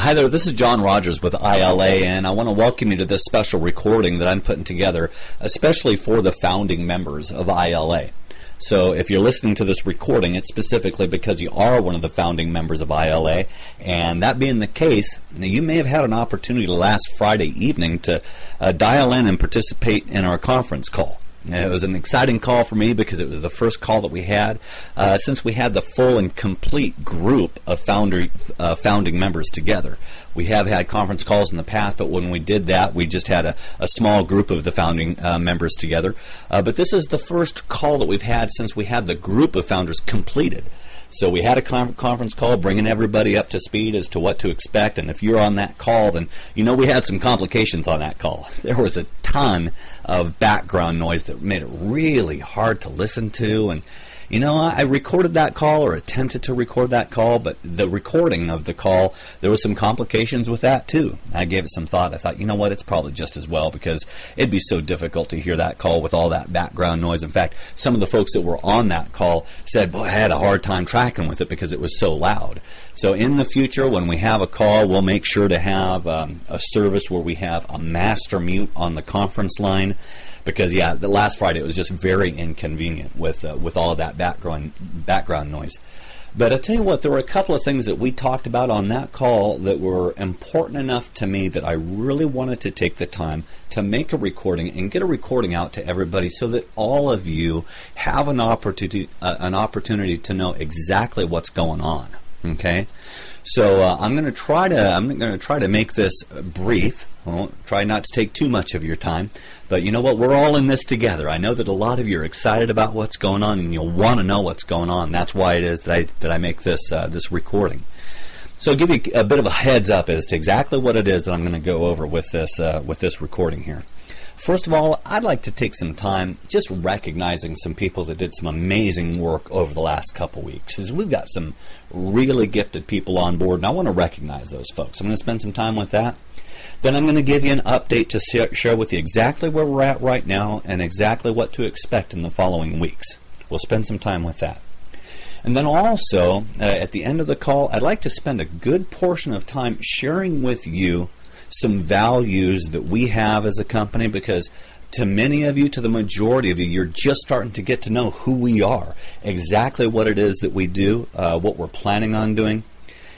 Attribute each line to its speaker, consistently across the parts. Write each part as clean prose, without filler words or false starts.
Speaker 1: Hi there, this is John Rogers with ILA, and I want to welcome you to this special recording that I'm putting together especially for the founding members of ILA. So if you're listening to this recording, it's specifically because you are one of the founding members of ILA, and that being the case, you may have had an opportunity last Friday evening to dial in and participate in our conference call. It was an exciting call for me because it was the first call that we had since we had the full and complete group of founding members together. We have had conference calls in the past, but when we did that, we just had a small group of the founding members together. But this is the first call that we've had since we had the group of founders completed. So we had a conference call bringing everybody up to speed as to what to expect, and if you're on that call, then you know we had some complications on that call. There was a ton of background noise that made it really hard to listen to, and you know, I recorded that call or attempted to record that call, but the recording of the call, there was some complications with that too. I gave it some thought. I thought, you know what, it's probably just as well because it'd be so difficult to hear that call with all that background noise. In fact, some of the folks that were on that call said, boy, I had a hard time tracking with it because it was so loud. So in the future, when we have a call, we'll make sure to have a service where we have a master mute on the conference line. Because, yeah, the last Friday it was just very inconvenient with all of that background noise. But I'll tell you what, there were a couple of things that we talked about on that call that were important enough to me that I really wanted to take the time to make a recording and get a recording out to everybody so that all of you have an opportunity to know exactly what's going on. Okay, so I'm going to try to make this brief. I won't try not to take too much of your time, but you know what? We're all in this together. I know that a lot of you are excited about what's going on, and you'll want to know what's going on. That's why it is that I make this recording. So I'll give you a bit of a heads up as to exactly what it is that I'm going to go over with this recording here. First of all, I'd like to take some time just recognizing some people that did some amazing work over the last couple weeks. Because we've got some really gifted people on board, and I want to recognize those folks. I'm going to spend some time with that. Then I'm going to give you an update to share with you exactly where we're at right now and exactly what to expect in the following weeks. We'll spend some time with that. And then also, at the end of the call, I'd like to spend a good portion of time sharing with you some values that we have as a company, because to many of you, to the majority of you, you're just starting to get to know who we are, exactly what it is that we do, what we're planning on doing.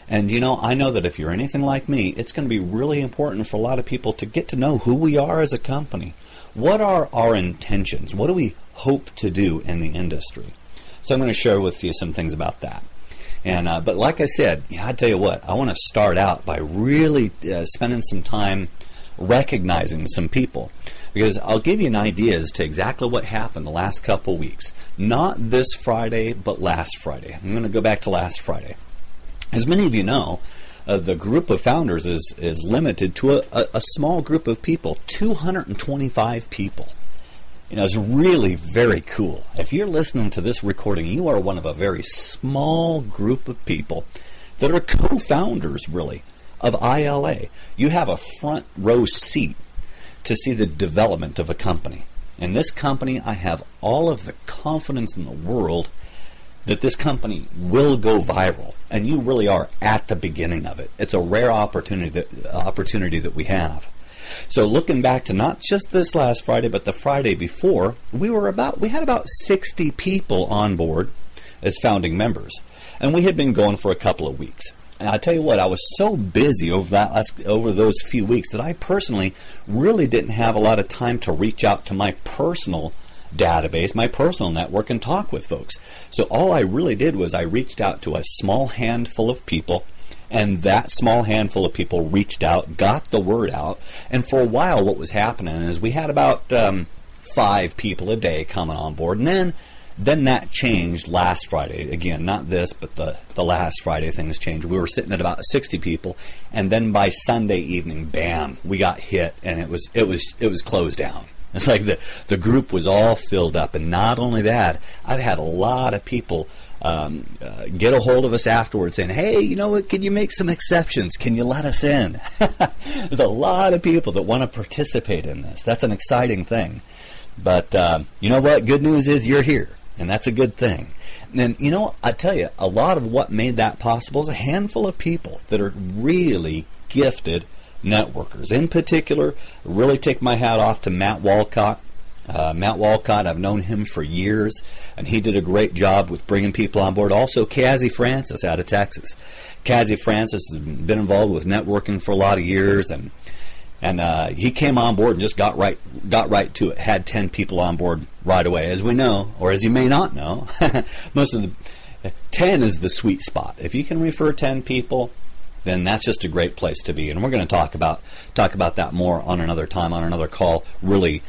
Speaker 1: And you know, I know that if you're anything like me, it's going to be really important for a lot of people to get to know who we are as a company. What are our intentions? What do we hope to do in the industry? So I'm going to share with you some things about that. And but like I said, I tell you what, I want to start out by really spending some time recognizing some people, because I'll give you an idea as to exactly what happened the last couple weeks. Not this Friday, but last Friday. I'm going to go back to last Friday. As many of you know, the group of founders is limited to a small group of people, 225 people. You know, it's really very cool. If you're listening to this recording, you are one of a very small group of people that are co-founders, really, of ILA. You have a front row seat to see the development of a company. In this company, I have all of the confidence in the world that this company will go viral, and you really are at the beginning of it. It's a rare opportunity that we have. So looking back to not just this last Friday, but the Friday before, we had about 60 people on board as founding members, and we had been going for a couple of weeks. And I tell you what, I was so busy over those few weeks that I personally really didn't have a lot of time to reach out to my personal database, my personal network, and talk with folks. So all I really did was I reached out to a small handful of people, and that small handful of people reached out, got the word out, and for a while what was happening is we had about 5 people a day coming on board, and then that changed last Friday. Again, not this, but the last Friday things changed. We were sitting at about 60 people, and then by Sunday evening, bam, we got hit, and it was closed down. It's like the group was all filled up, and not only that, I've had a lot of people get a hold of us afterwards saying, hey, you know what, can you make some exceptions? Can you let us in? There's a lot of people that want to participate in this. That's an exciting thing. But you know what? Good news is you're here, and that's a good thing. And you know, I tell you, a lot of what made that possible is a handful of people that are really gifted networkers. In particular, really take my hat off to Matt Walcott. Matt Walcott, I've known him for years, and he did a great job with bringing people on board. Also, Cassie Francis out of Texas. Cassie Francis has been involved with networking for a lot of years, and he came on board and just got right to it. Had 10 people on board right away. As we know, or as you may not know, most of the 10 is the sweet spot. If you can refer 10 people, then that's just a great place to be. And we're going to talk about that more on another time, on another call. Really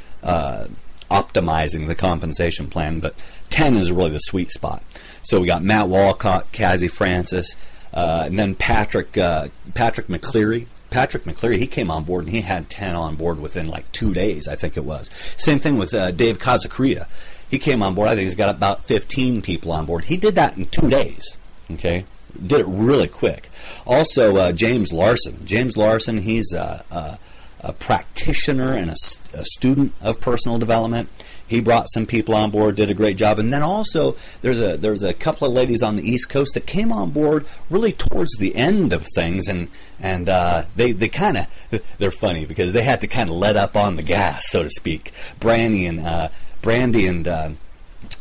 Speaker 1: optimizing the compensation plan, but 10 is really the sweet spot. So we got Matt Walcott, Cassie Francis, and then Patrick McCleary. Patrick McCleary, he came on board and he had 10 on board within like 2 days, I think it was. Same thing with Dave Kazakuria. He came on board, I think he's got about 15 people on board. He did that in 2 days, okay? Did it really quick. Also, James Larson. James Larson, he's a practitioner and a student of personal development. He brought some people on board, did a great job. And then also there's a couple of ladies on the East Coast that came on board really towards the end of things, and they kind of, they're funny because they had to kind of let up on the gas, so to speak. Brandy and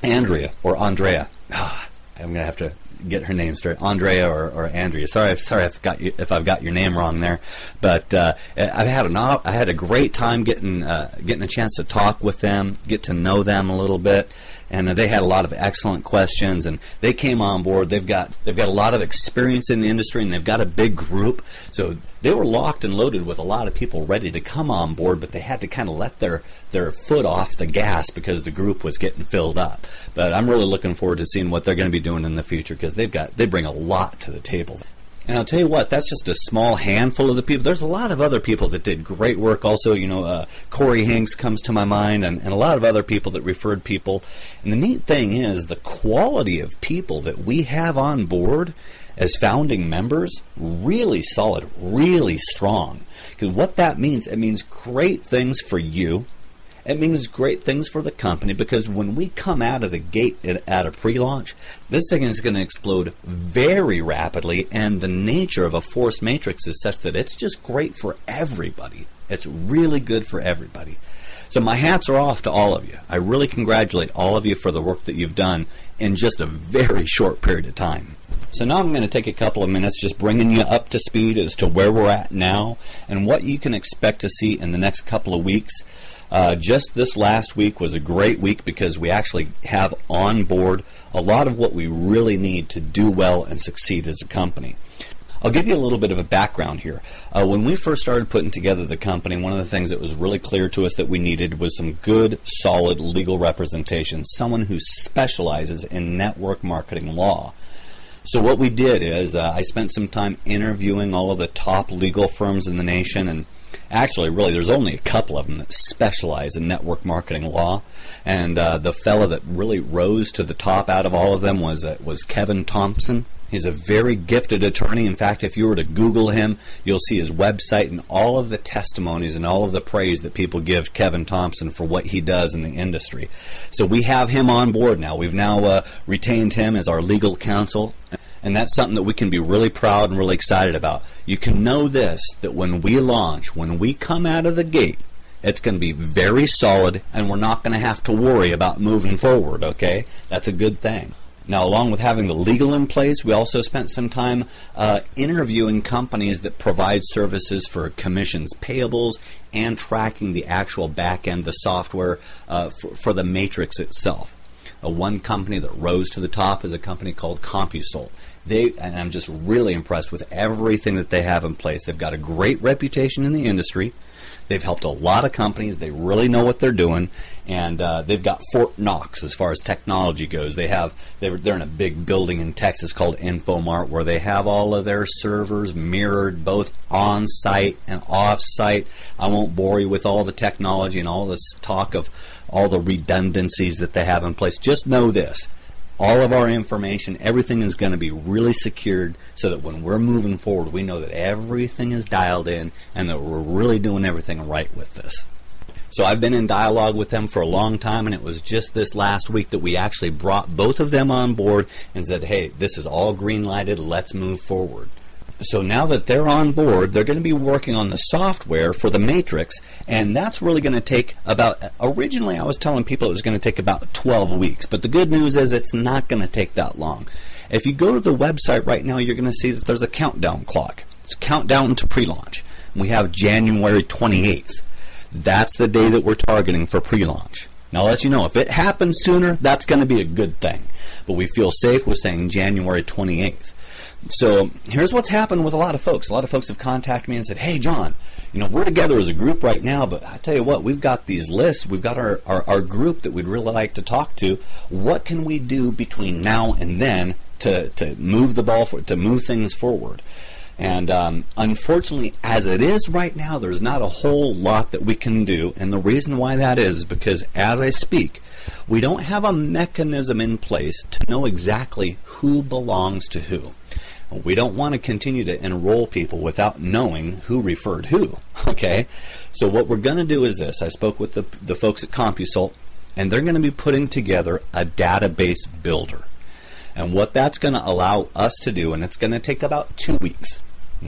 Speaker 1: Andrea, or Andrea. I'm gonna have to get her name straight, Andrea or Andrea. Sorry if I've got your name wrong there, but I had a great time getting a chance to talk with them, get to know them a little bit, and they had a lot of excellent questions, and they came on board. They've got a lot of experience in the industry, and they've got a big group, so they were locked and loaded with a lot of people ready to come on board, but they had to kind of let their foot off the gas because the group was getting filled up. But I'm really looking forward to seeing what they're going to be doing in the future, because they bring a lot to the table. And I'll tell you what, that's just a small handful of the people. There's a lot of other people that did great work also. You know, Corey Hanks comes to my mind, and a lot of other people that referred people. And the neat thing is the quality of people that we have on board as founding members, really solid, really strong. Because what that means, it means great things for you. It means great things for the company, because when we come out of the gate at a pre-launch, this thing is going to explode very rapidly, and the nature of a force matrix is such that it's just great for everybody. It's really good for everybody. So my hats are off to all of you. I really congratulate all of you for the work that you've done in just a very short period of time. So now I'm going to take a couple of minutes just bringing you up to speed as to where we're at now and what you can expect to see in the next couple of weeks. Just this last week was a great week because we actually have on board a lot of what we really need to do well and succeed as a company. I'll give you a little bit of a background here. When we first started putting together the company, one of the things that was really clear to us that we needed was some good, solid legal representation, someone who specializes in network marketing law. So what we did is I spent some time interviewing all of the top legal firms in the nation, and actually, really, there's only a couple of them that specialize in network marketing law, and the fellow that really rose to the top out of all of them was Kevin Thompson. He's a very gifted attorney. In fact, if you were to Google him, you'll see his website and all of the testimonies and all of the praise that people give Kevin Thompson for what he does in the industry. So we have him on board now. We've now retained him as our legal counsel, and that's something that we can be really proud and really excited about. You can know this, that when we launch, when we come out of the gate, it's going to be very solid, and we're not going to have to worry about moving forward, okay? That's a good thing. Now, along with having the legal in place, we also spent some time interviewing companies that provide services for commissions payables and tracking the actual back end, the software for the matrix itself. One company that rose to the top is a company called CompuSolt. And I'm just really impressed with everything that they have in place. They've got a great reputation in the industry. They've helped a lot of companies. They really know what they're doing, and they've got Fort Knox as far as technology goes. They're in a big building in Texas called InfoMart, where they have all of their servers mirrored both on-site and off-site. I won't bore you with all the technology and all this talk of all the redundancies that they have in place. Just know this. All of our information, everything is going to be really secured so that when we're moving forward, we know that everything is dialed in and that we're really doing everything right with this. So I've been in dialogue with them for a long time, and it was just this last week that we actually brought both of them on board and said, hey, this is all green lighted, let's move forward. So now that they're on board, they're going to be working on the software for the Matrix, and that's really going to take about, originally I was telling people it was going to take about 12 weeks, but the good news is it's not going to take that long. If you go to the website right now, you're going to see that there's a countdown clock. It's countdown to pre-launch. We have January 28th. That's the day that we're targeting for pre-launch. Now I'll let you know, if it happens sooner, that's going to be a good thing. But we feel safe with saying January 28th. So here's what's happened with a lot of folks. A lot of folks have contacted me and said, hey, John, we're together as a group right now, but I tell you what, we've got these lists. We've got our group that we'd really like to talk to. What can we do between now and then to move the ball forward, to move things forward? And unfortunately, as it is right now, there's not a whole lot that we can do. And the reason why that is because as I speak, we don't have a mechanism in place to know exactly who belongs to who. We don't want to continue to enroll people without knowing who referred who, okay? So what we're going to do is this. I spoke with the folks at CompuSalt, and they're going to be putting together a database builder. And what that's going to allow us to do, and it's going to take about 2 weeks,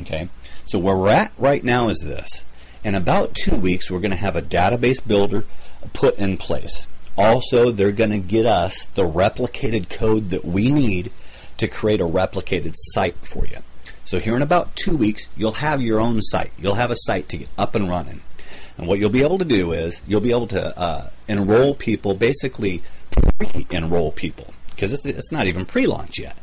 Speaker 1: okay? So where we're at right now is this. In about 2 weeks, we're going to have a database builder put in place. Also, they're going to get us the replicated code that we need to create a replicated site for you. So here in about 2 weeks, you'll have your own site. You'll have a site to get up and running. And what you'll be able to do is you'll be able to enroll people, basically pre-enroll people, because it's not even pre-launch yet.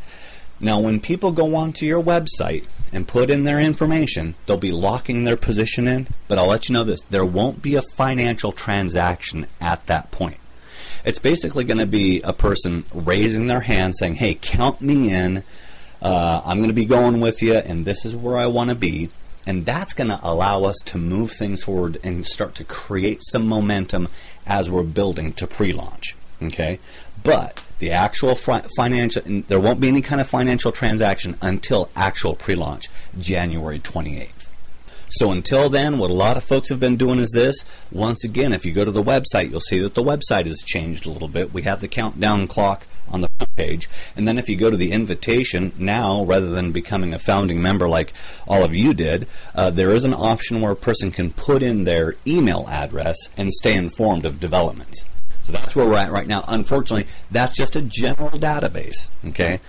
Speaker 1: Now, when people go onto your website and put in their information, they'll be locking their position in, but I'll let you know this, there won't be a financial transaction at that point. It's basically going to be a person raising their hand saying, hey, count me in, I'm going to be going with you, and this is where I want to be. And that's going to allow us to move things forward and start to create some momentum as we're building to pre-launch. Okay? But the actual financial, there won't be any kind of financial transaction until actual pre-launch, January 28th. So until then, what a lot of folks have been doing is this. Once again, if you go to the website, you'll see that the website has changed a little bit. We have the countdown clock on the front page. And then if you go to the invitation, now, rather than becoming a founding member like all of you did, there is an option where a person can put in their email address and stay informed of developments. So that's where we're at right now. Unfortunately, that's just a general database. Okay.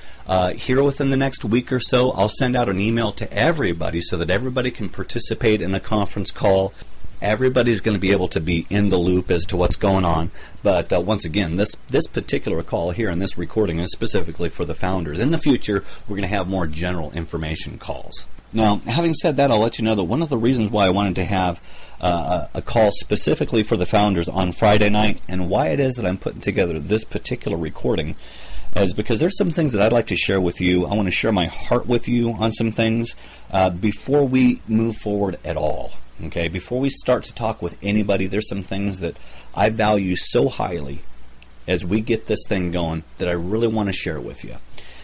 Speaker 1: Here within the next week or so, I'll send out an email to everybody so that everybody can participate in a conference call. Everybody's going to be able to be in the loop as to what's going on. But once again, this particular call here and this recording is specifically for the founders. In the future, we're going to have more general information calls. Now, having said that, I'll let you know that one of the reasons why I wanted to have a call specifically for the founders on Friday night and why it is that I'm putting together this particular recording is because there's some things that I'd like to share with you. I want to share my heart with you on some things before we move forward at all. Okay, before we start to talk with anybody, there's some things that I value so highly as we get this thing going that I really want to share with you.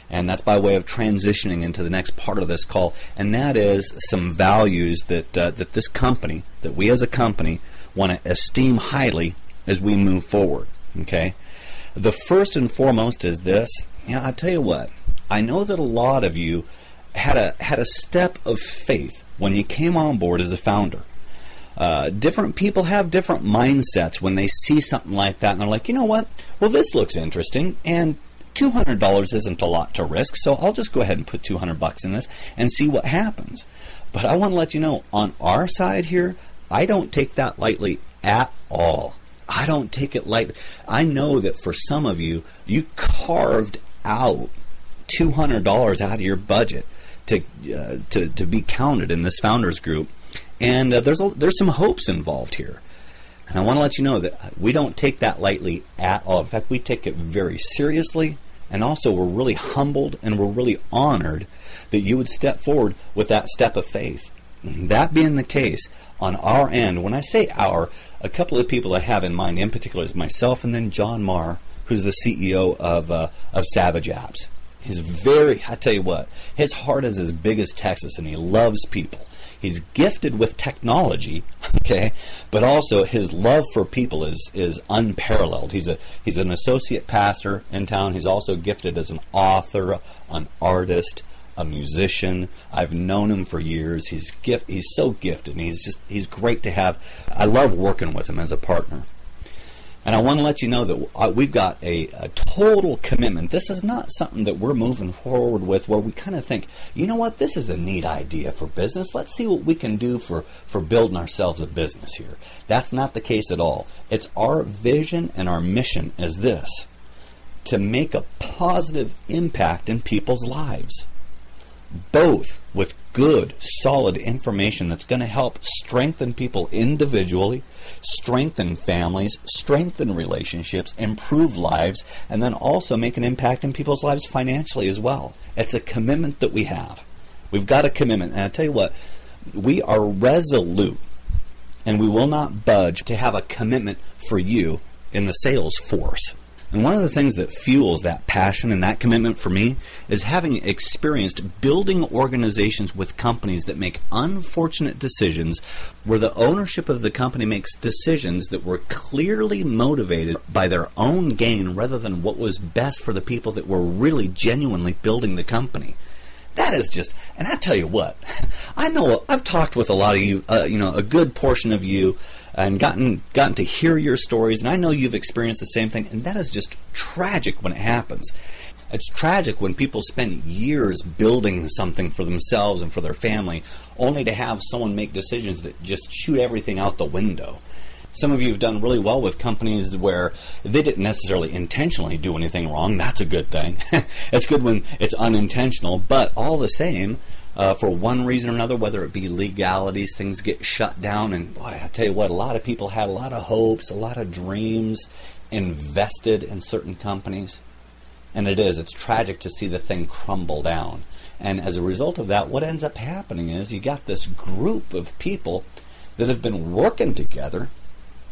Speaker 1: And that's by way of transitioning into the next part of this call, and that is some values that that this company, that we as a company, want to esteem highly as we move forward. Okay, the first and foremost is this. I tell you what, I know that a lot of you had a step of faith when you came on board as a founder. Different people have different mindsets when they see something like that, and they're like, you know what? Well, this looks interesting, and $200 isn't a lot to risk, so I'll just go ahead and put $200 in this and see what happens. But I want to let you know, on our side here, I don't take that lightly at all. I don't take it lightly. I know that for some of you, you carved out $200 out of your budget to be counted in this founders group, and there's some hopes involved here. And I want to let you know that we don't take that lightly at all. In fact, we take it very seriously, and also we're really humbled and we're really honored that you would step forward with that step of faith. That being the case, on our end, when I say our, a couple of people I have in mind in particular is myself and then John Marr, who's the CEO of Savage Apps. I tell you what, his heart is as big as Texas, and he loves people. He's gifted with technology, okay, but also his love for people is unparalleled. He's an associate pastor in town. He's also gifted as an author, an artist, a musician. I've known him for years. He's so gifted, and he's great to have. I love working with him as a partner. And I want to let you know that we've got a total commitment. This is not something that we're moving forward with where we kind of think, you know what, this is a neat idea for business. Let's see what we can do for building ourselves a business here. That's not the case at all. It's our vision and our mission is this: to make a positive impact in people's lives, both with good, solid information that's going to help strengthen people individually, strengthen families, strengthen relationships, improve lives, and then also make an impact in people's lives financially as well. It's a commitment that we have. We've got a commitment, and I tell you what, we are resolute, and we will not budge to have a commitment for you in the sales force. And one of the things that fuels that passion and that commitment for me is having experienced building organizations with companies that make unfortunate decisions where the ownership of the company makes decisions that were clearly motivated by their own gain rather than what was best for the people that were really genuinely building the company. That is just, and I tell you what, I know I've talked with a lot of you, a good portion of you, and gotten to hear your stories, and I know you've experienced the same thing, and that is just tragic when it happens. It's tragic when people spend years building something for themselves and for their family, only to have someone make decisions that just shoot everything out the window. Some of you have done really well with companies where they didn't necessarily intentionally do anything wrong. That's a good thing. It's good when it's unintentional, but all the same, for one reason or another, whether it be legalities, things get shut down, and boy, I tell you what, a lot of people had a lot of hopes, a lot of dreams invested in certain companies, and it's tragic to see the thing crumble down. And as a result of that, what ends up happening is you got this group of people that have been working together,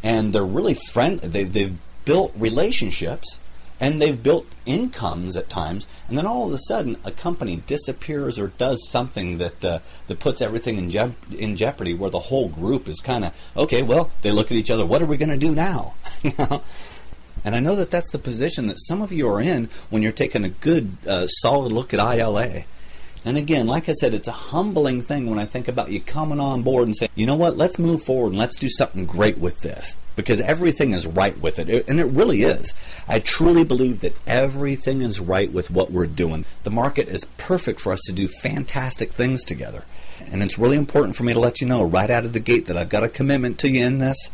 Speaker 1: and they're really friendly. They've built relationships, and they've built incomes at times, and then all of a sudden a company disappears or does something that puts everything in jeopardy, where the whole group is kind of, okay, well, they look at each other, what are we going to do now? You know? And I know that that's the position that some of you are in when you're taking a good, solid look at ILA. And again, like I said, it's a humbling thing when I think about you coming on board and saying, you know what, let's move forward and let's do something great with this. Because everything is right with it. And it really is. I truly believe that everything is right with what we're doing. The market is perfect for us to do fantastic things together. And it's really important for me to let you know right out of the gate that I've got a commitment to you in this.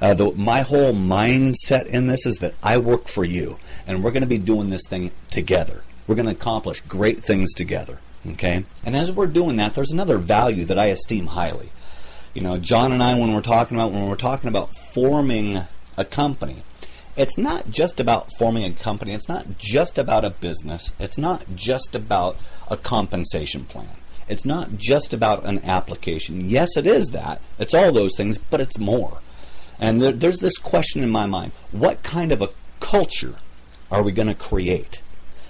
Speaker 1: My whole mindset in this is that I work for you. And we're going to be doing this thing together. We're going to accomplish great things together. Okay? And as we're doing that, there's another value that I esteem highly. You know, John and I, when we're talking about forming a company, it's not just about forming a company. It's not just about a business. It's not just about a compensation plan. It's not just about an application. Yes, it is that. It's all those things, but it's more. And there's this question in my mind. What kind of a culture are we going to create?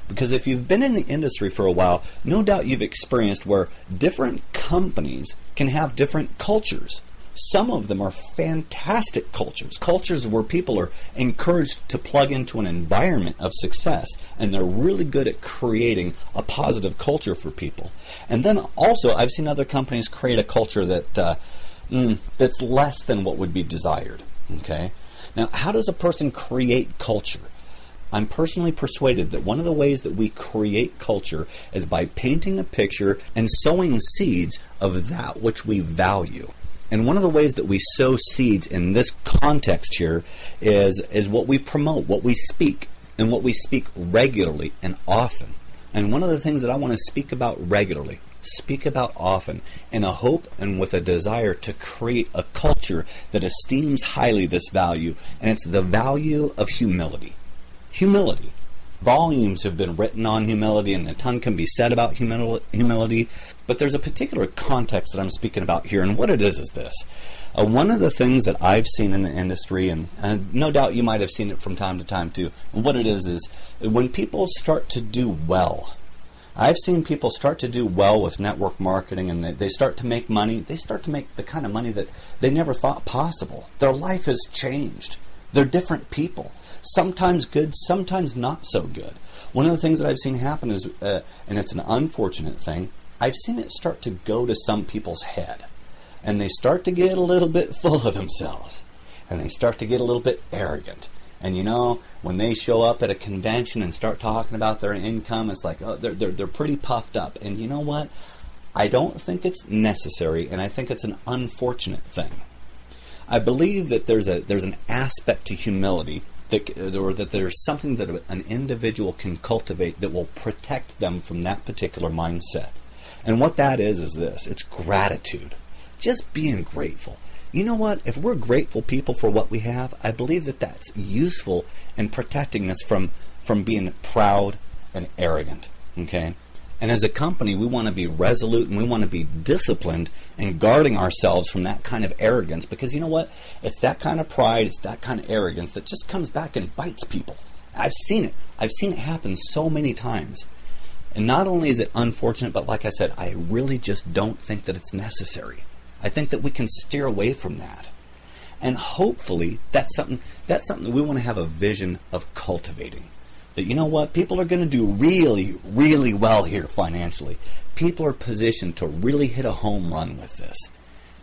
Speaker 1: Because if you've been in the industry for a while, no doubt you've experienced where different companies can have different cultures. Some of them are fantastic cultures where people are encouraged to plug into an environment of success, and they're really good at creating a positive culture for people. And then also, I've seen other companies create a culture that's less than what would be desired. Okay? Now, how does a person create culture? I'm personally persuaded that one of the ways that we create culture is by painting a picture and sowing seeds of that which we value. And one of the ways that we sow seeds in this context here is what we promote, what we speak, and what we speak regularly and often. And one of the things that I want to speak about regularly, speak about often, in a hope and with a desire to create a culture that esteems highly this value, and it's the value of humility. Humility. Volumes have been written on humility, and a ton can be said about humility, but there's a particular context that I'm speaking about here, and what it is this. One of the things that I've seen in the industry, and no doubt you might have seen it from time to time too, and what it is when people start to do well I've seen people start to do well with network marketing, and they start to make money. They start to make the kind of money that they never thought possible. Their life has changed. They're different people. Sometimes good, sometimes not so good. One of the things that I've seen happen is, and it's an unfortunate thing, I've seen it start to go to some people's head. And they start to get a little bit full of themselves. And they start to get a little bit arrogant. And you know, when they show up at a convention and start talking about their income, it's like, oh, they're pretty puffed up. And you know what? I don't think it's necessary, and I think it's an unfortunate thing. I believe that there's an aspect to humility that there's something that an individual can cultivate that will protect them from that particular mindset. And what that is this. It's gratitude. Just being grateful. You know what? If we're grateful people for what we have, I believe that that's useful in protecting us from being proud and arrogant. Okay? And as a company, we want to be resolute and we want to be disciplined in guarding ourselves from that kind of arrogance, because you know what? It's that kind of pride, it's that kind of arrogance that just comes back and bites people. I've seen it. I've seen it happen so many times. And not only is it unfortunate, but like I said, I really just don't think that it's necessary. I think that we can steer away from that. And hopefully that's something we want to have a vision of cultivating. That, you know what, people are going to do really, really well here financially. People are positioned to really hit a home run with this.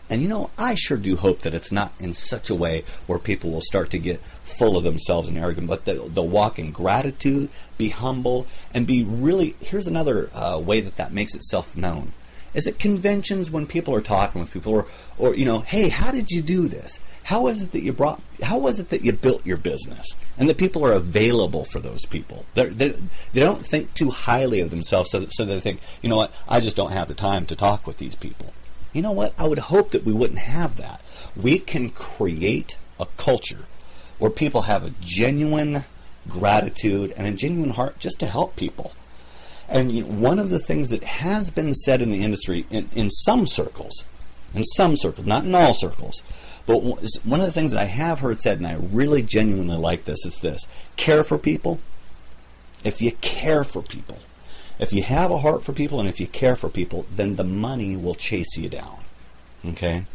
Speaker 1: And you know, I sure do hope that it's not in such a way where people will start to get full of themselves and arrogant, but they'll walk in gratitude, be humble, and be really, here's another way that makes itself known. Is at conventions when people are talking with people, or you know, hey, how did you do this? How was it that you built your business? And that people are available for those people. They don't think too highly of themselves, so they think, you know what, I just don't have the time to talk with these people. You know what, I would hope that we wouldn't have that. We can create a culture where people have a genuine gratitude and a genuine heart just to help people. And you know, one of the things that has been said in the industry, in some circles, not in all circles, but one of the things that I have heard said, and I really genuinely like this, is this: care for people. If you care for people, if you have a heart for people, and if you care for people, then the money will chase you down. Okay?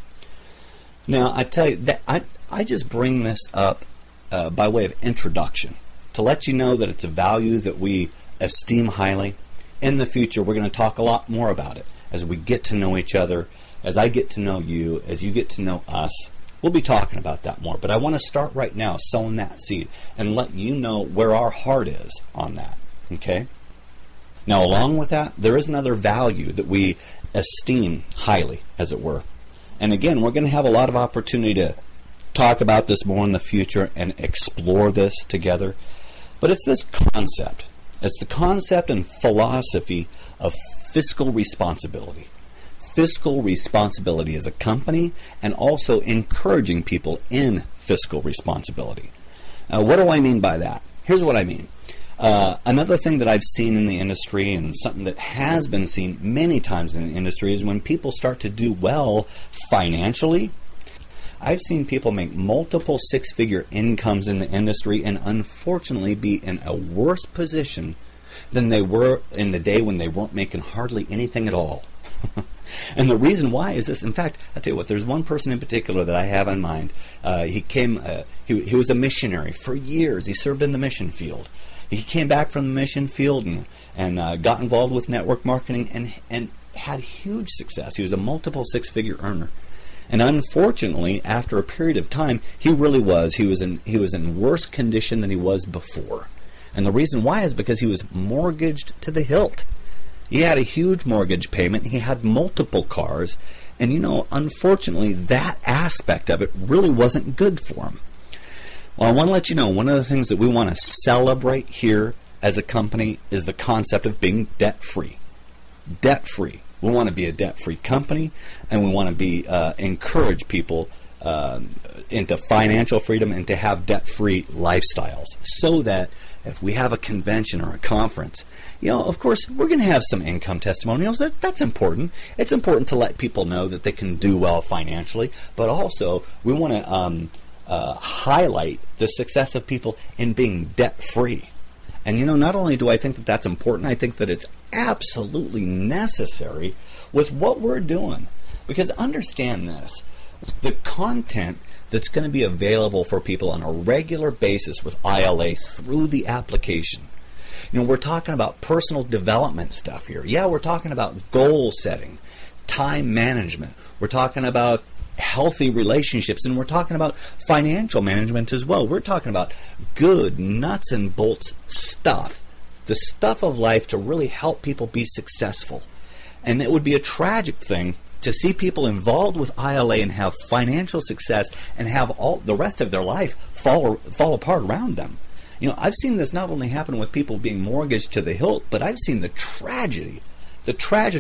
Speaker 1: Now, I tell you, that I just bring this up by way of introduction, to let you know that it's a value that we esteem highly. In the future, we're going to talk a lot more about it as we get to know each other, as I get to know you, as you get to know us. We'll be talking about that more, but I want to start right now sowing that seed and let you know where our heart is on that. Okay? Now, along with that, there is another value that we esteem highly, as it were. And again, we're going to have a lot of opportunity to talk about this more in the future and explore this together. But it's this concept. It's the concept and philosophy of fiscal responsibility. Fiscal responsibility as a company, and also encouraging people in fiscal responsibility. Now, what do I mean by that? Here's what I mean. Another thing that I've seen in the industry, and something that has been seen many times in the industry, is when people start to do well financially. I've seen people make multiple six-figure incomes in the industry and unfortunately be in a worse position than they were in the day when they weren't making hardly anything at all. And the reason why is this. In fact, I'll tell you what, there's one person in particular that I have in mind. He was a missionary for years. He served in the mission field. He came back from the mission field and got involved with network marketing and had huge success. He was a multiple six-figure earner. And unfortunately, after a period of time, he was in worse condition than he was before. And the reason why is because he was mortgaged to the hilt. He had a huge mortgage payment. He had multiple cars. And, you know, unfortunately, that aspect of it really wasn't good for him. Well, I want to let you know, one of the things that we want to celebrate here as a company is the concept of being debt-free. Debt-free. We want to be a debt-free company, and we want to be encourage people into financial freedom and to have debt-free lifestyles, so that if we have a convention or a conference, you know, of course, we're going to have some income testimonials. That's important. It's important to let people know that they can do well financially, but also we want to highlight the success of people in being debt-free. And, you know, not only do I think that that's important, I think that it's absolutely necessary with what we're doing. Because understand this, the content that's going to be available for people on a regular basis with ILA through the application. We're talking about personal development stuff here. Yeah, we're talking about goal setting, time management. We're talking about healthy relationships, and we're talking about financial management as well. We're talking about good nuts and bolts stuff, the stuff of life to really help people be successful. And it would be a tragic thing to see people involved with ILA and have financial success and have all the rest of their life fall apart around them. I've seen this not only happen with people being mortgaged to the hilt, but I've seen the tragedy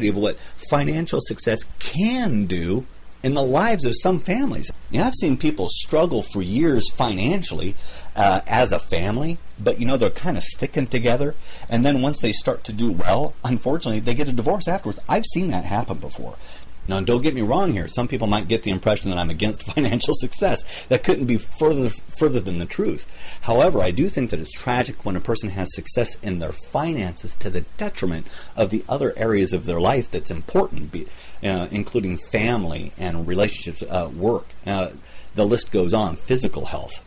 Speaker 1: of what financial success can do in the lives of some families. I've seen people struggle for years financially as a family, but they're kind of sticking together, and then once they start to do well, unfortunately, they get a divorce afterwards. I've seen that happen before. Now, don't get me wrong here. Some people might get the impression that I'm against financial success. That couldn't be further than the truth. However, I do think that it's tragic when a person has success in their finances to the detriment of the other areas of their life that's important, including family and relationships, work. The list goes on. Physical health.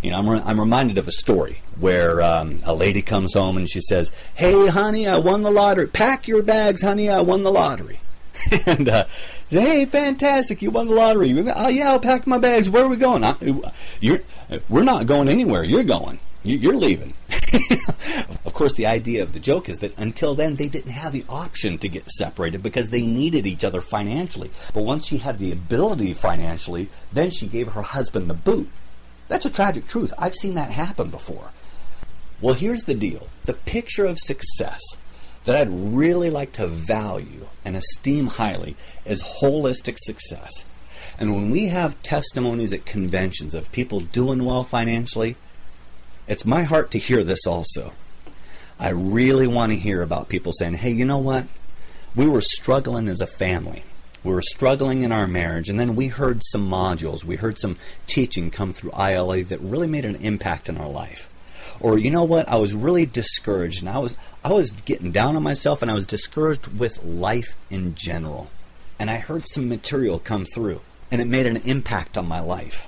Speaker 1: I'm reminded of a story where a lady comes home and she says, "Hey, honey, I won the lottery. Pack your bags, honey, I won the lottery." And hey, fantastic, you won the lottery. Oh, yeah, I'll pack my bags. Where are we going? We're not going anywhere. You're going. You're leaving. Of course, the idea of the joke is that until then, they didn't have the option to get separated because they needed each other financially. But once she had the ability financially, then she gave her husband the boot. That's a tragic truth. I've seen that happen before. Well, here's the deal. The picture of success that I'd really like to value and esteem highly is holistic success. And when we have testimonies at conventions of people doing well financially, it's my heart to hear this also. I really want to hear about people saying, "Hey, you know what? We were struggling as a family. We were struggling in our marriage, and then we heard some modules, we heard some teaching come through ILA that really made an impact in our life." Or, you know what, I was really discouraged, and I was getting down on myself, and I was discouraged with life in general. And I heard some material come through, and it made an impact on my life.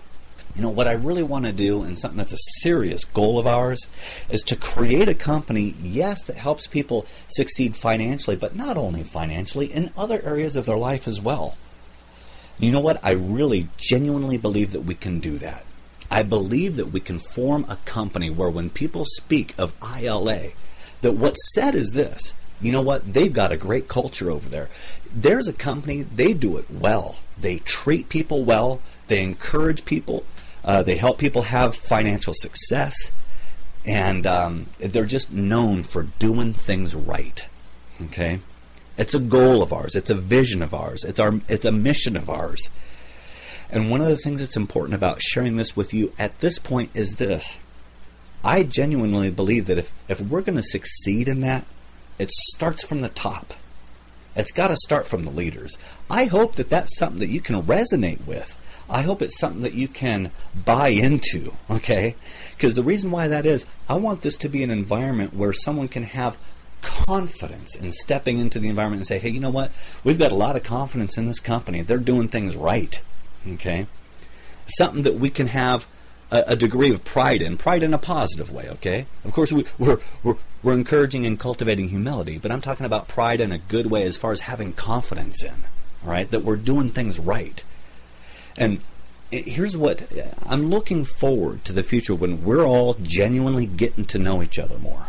Speaker 1: What I really want to do, and something that's a serious goal of ours, is to create a company, yes, that helps people succeed financially, but not only financially, in other areas of their life as well. You know what? I really genuinely believe that we can do that. I believe that we can form a company where when people speak of ILA, that what's said is this: you know what? They've got a great culture over there. There's a company, they do it well. They treat people well. They encourage people. They help people have financial success. And they're just known for doing things right. Okay? It's a goal of ours. It's a vision of ours. It's a mission of ours. And one of the things that's important about sharing this with you at this point is this. I genuinely believe that if we're going to succeed in that, it starts from the top. It's got to start from the leaders. I hope that that's something that you can resonate with. I hope it's something that you can buy into, okay? Because the reason why that is, I want this to be an environment where someone can have confidence in stepping into the environment and say, "Hey, you know what? We've got a lot of confidence in this company. They're doing things right." Okay, something that we can have a degree of pride in a positive way. Okay, of course we're encouraging and cultivating humility, but I'm talking about pride in a good way as far as having confidence in. All right, that we're doing things right. And here's what I'm looking forward to: the future when we're all genuinely getting to know each other more.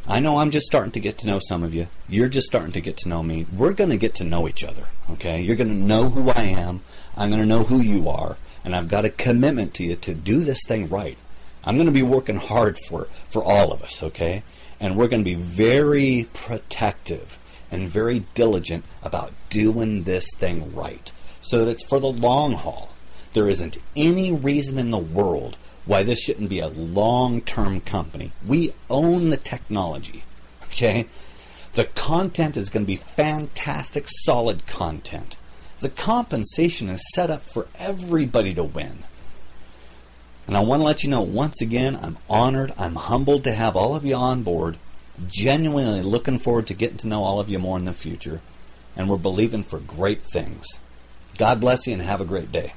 Speaker 1: I know I'm just starting to get to know some of you. You're just starting to get to know me. We're going to get to know each other, okay? You're going to know who I am. I'm going to know who you are. And I've got a commitment to you to do this thing right. I'm going to be working hard for all of us, okay? And we're going to be very protective and very diligent about doing this thing right so that it's for the long haul. There isn't any reason in the world why this shouldn't be a long-term company. We own the technology, okay? The content is going to be fantastic, solid content. The compensation is set up for everybody to win. And I want to let you know, once again, I'm honored, I'm humbled to have all of you on board. Genuinely looking forward to getting to know all of you more in the future, and we're believing for great things. God bless you and have a great day.